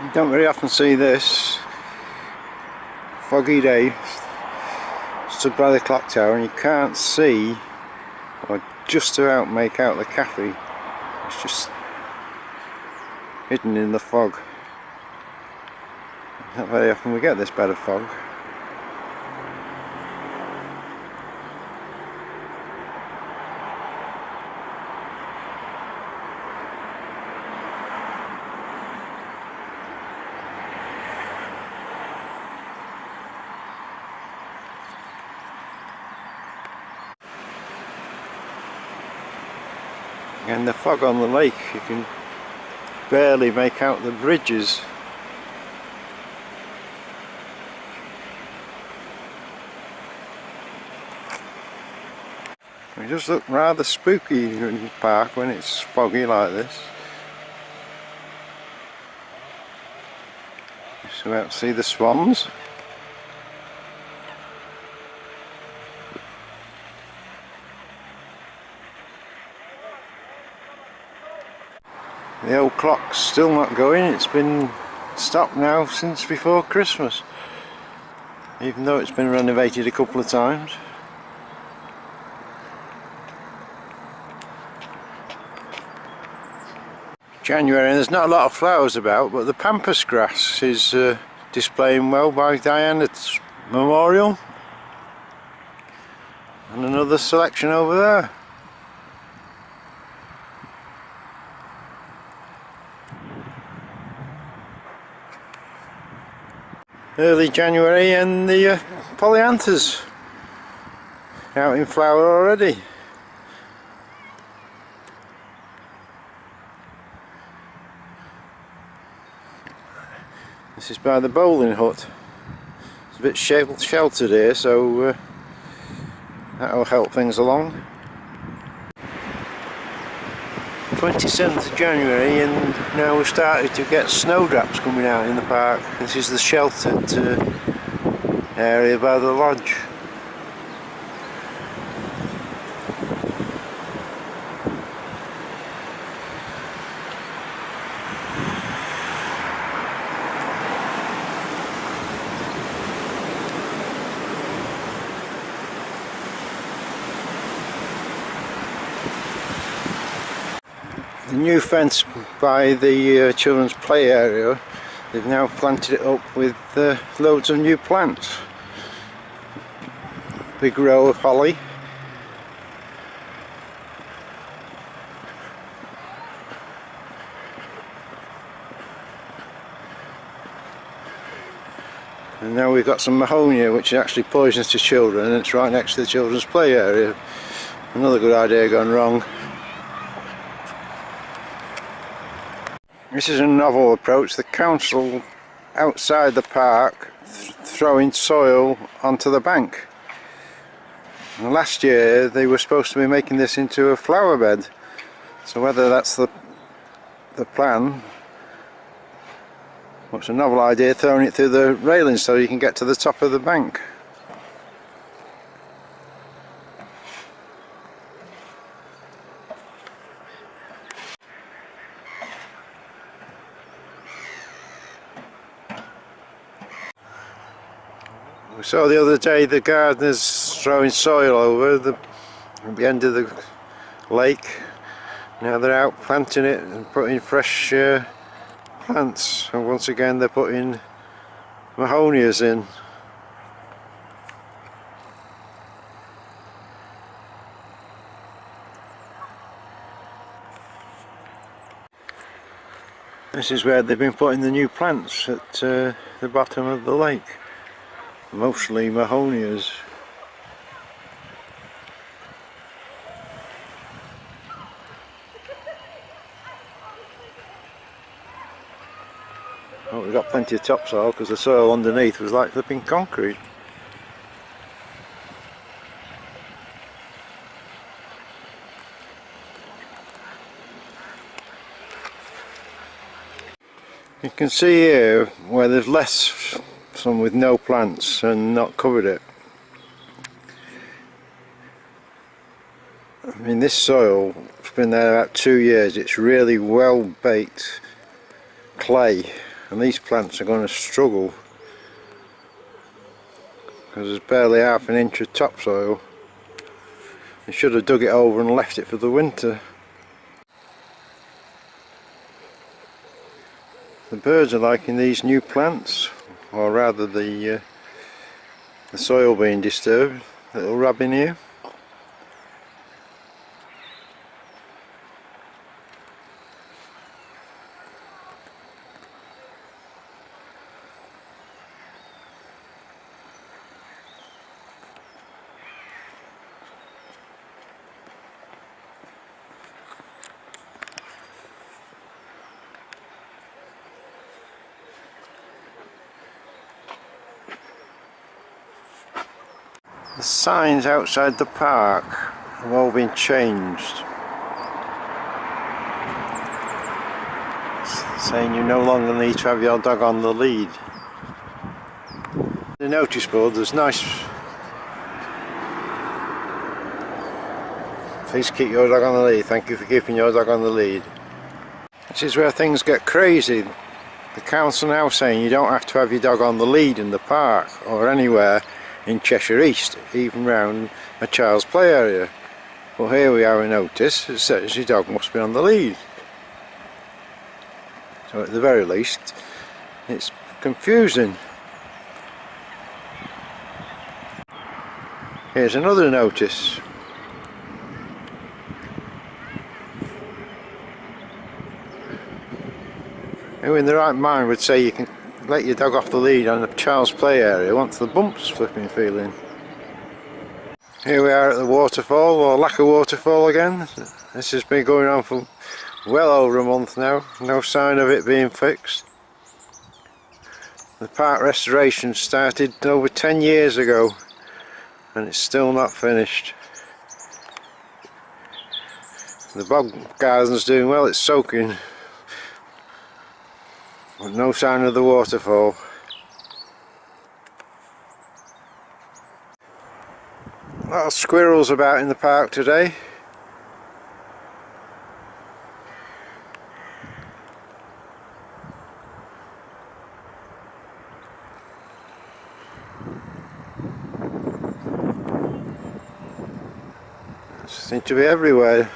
You don't very often see this. Foggy day, stood by the clock tower, and you can't see, or just about make out, the cafe. It's just hidden in the fog. Not very often we get this bed of fog. And the fog on the lake, you can barely make out the bridges. It does look rather spooky in the park when it's foggy like this. Just about to see the swans. The old clock's still not going. It's been stopped now since before Christmas, even though it's been renovated a couple of times. January, and there's not a lot of flowers about, but the pampas grass is displaying well by Diana's memorial, and another selection over there. Early January, and the polyanthus out in flower already. This is by the bowling hut. It's a bit sheltered here, so that'll help things along. 27th of January, and now we've started to get snowdrops coming out in the park. This is the sheltered area by the lodge. The new fence by the children's play area, they've now planted it up with loads of new plants. Big row of holly. And now we've got some mahonia, which is actually poisonous to children, and it's right next to the children's play area. Another good idea gone wrong. This is a novel approach. The council outside the park throwing soil onto the bank. And last year they were supposed to be making this into a flower bed. So whether that's the plan, well, it's a novel idea, throwing it through the railings so you can get to the top of the bank. We saw the other day the gardeners throwing soil over at the end of the lake. Now they're out planting it and putting fresh plants, and once again they're putting mahonias in. This is where they've been putting the new plants, at the bottom of the lake. Mostly mahonias. Oh, we've got plenty of topsoil because the soil underneath was like flipping concrete. You can see here where there's less, some with no plants and not covered it. I mean, this soil has been there about 2 years. It's really well baked clay, and these plants are going to struggle because there's barely half an inch of topsoil. They should have dug it over and left it for the winter. The birds are liking these new plants, or rather the soil being disturbed. Little robin here. The signs outside the park have all been changed, saying you no longer need to have your dog on the lead. The notice board, there's nice "Please keep your dog on the lead, thank you for keeping your dog on the lead." This is where things get crazy. The council now saying you don't have to have your dog on the lead in the park or anywhere in Cheshire East, even round a child's play area. But here we have a notice that says your dog must be on the lead. So at the very least it's confusing. Here's another notice. Who in the right mind would say you can let your dog off the lead on a child's play area once the bump's flipping feeling? Here we are at the waterfall, or lack of waterfall again. This has been going on for well over a month now, no sign of it being fixed. The park restoration started over 10 years ago and it's still not finished. The bog garden's doing well, it's soaking, but no sign of the waterfall. A lot of squirrels about in the park today. They seem to be everywhere.